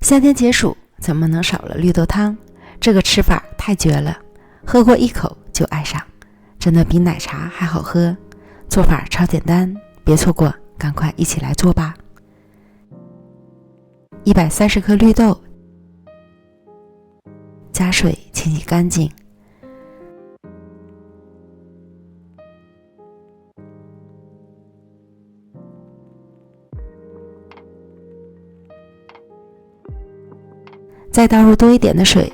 夏天解暑，怎么能少了绿豆汤？这个吃法太绝了，喝过一口就爱上，真的比奶茶还好喝。做法超简单，别错过，赶快一起来做吧。130克绿豆，加水清洗干净。再倒入多一点的水，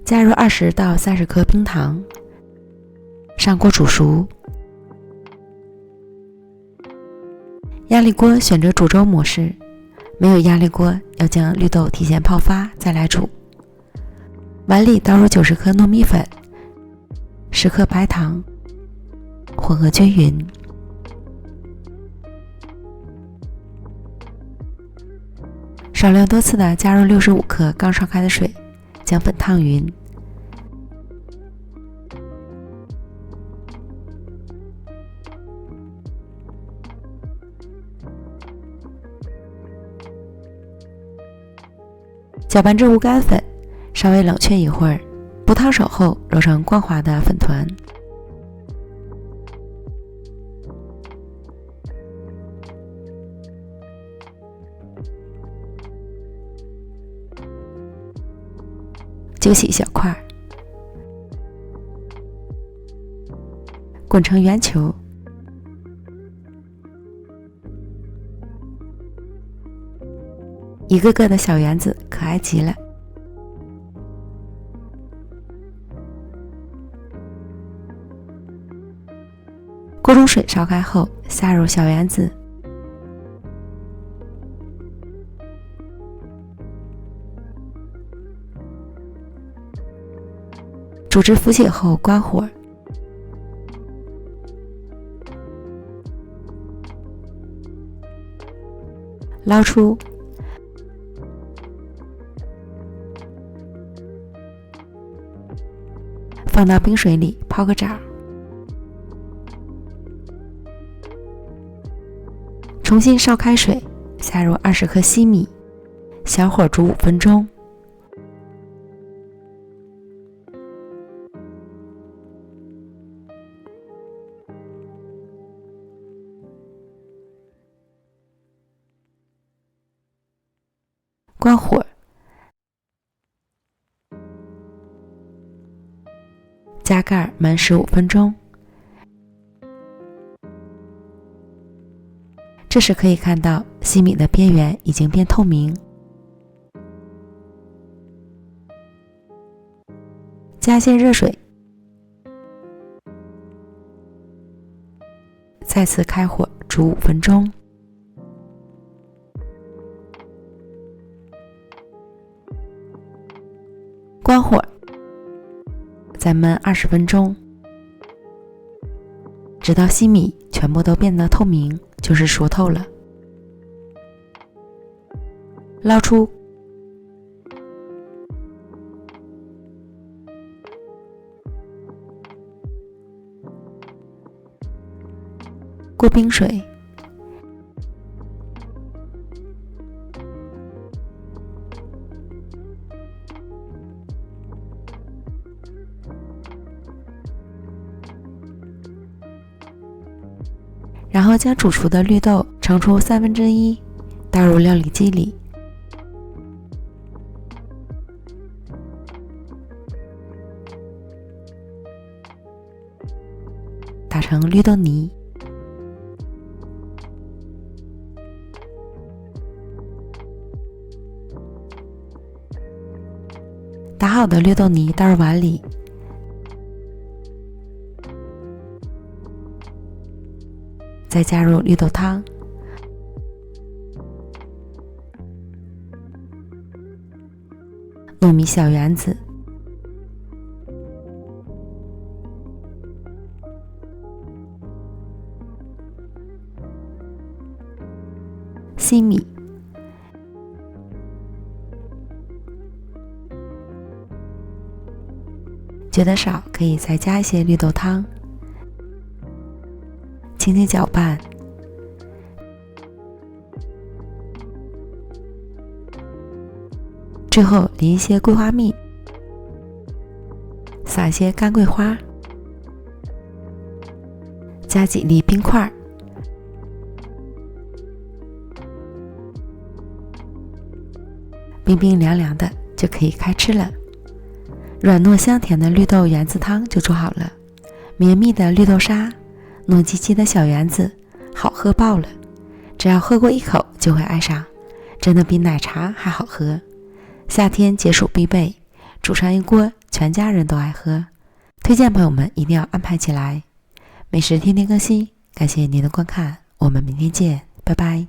加入20到30克冰糖，上锅煮熟。压力锅选择煮粥模式，没有压力锅要将绿豆提前泡发再来煮。碗里倒入90克糯米粉，10克白糖，混合均匀。少量多次的加入65克刚烧开的水，将粉烫匀。搅拌至无干粉，稍微冷却一会儿，不烫手后揉成光滑的粉团。揪起一小块，滚成圆球，一个个的小圆子，可爱极了。锅中水烧开后，下入小圆子，煮至浮起后关火，捞出，放到冰水里泡个澡，重新烧开水，下入20克西米，小火煮5分钟。关火，加盖焖15分钟。这时可以看到西米的边缘已经变透明。加些热水，再次开火煮5分钟。关火，再焖20分钟，直到西米全部都变得透明，就是熟透了。捞出，过冰水，然后将煮熟的绿豆盛出1/3，倒入料理机里，打成绿豆泥。打好的绿豆泥倒入碗里，再加入绿豆汤，糯米小圆子，西米，觉得少可以再加一些绿豆汤，轻轻搅拌，最后淋一些桂花蜜，撒一些干桂花，加几粒冰块，冰冰凉凉的就可以开吃了。软糯香甜的绿豆圆子汤就做好了，绵密的绿豆沙，糯叽叽的小圆子，好喝爆了！只要喝过一口就会爱上，真的比奶茶还好喝。夏天解暑必备，煮上一锅，全家人都爱喝。推荐朋友们一定要安排起来。美食天天更新，感谢您的观看，我们明天见，拜拜。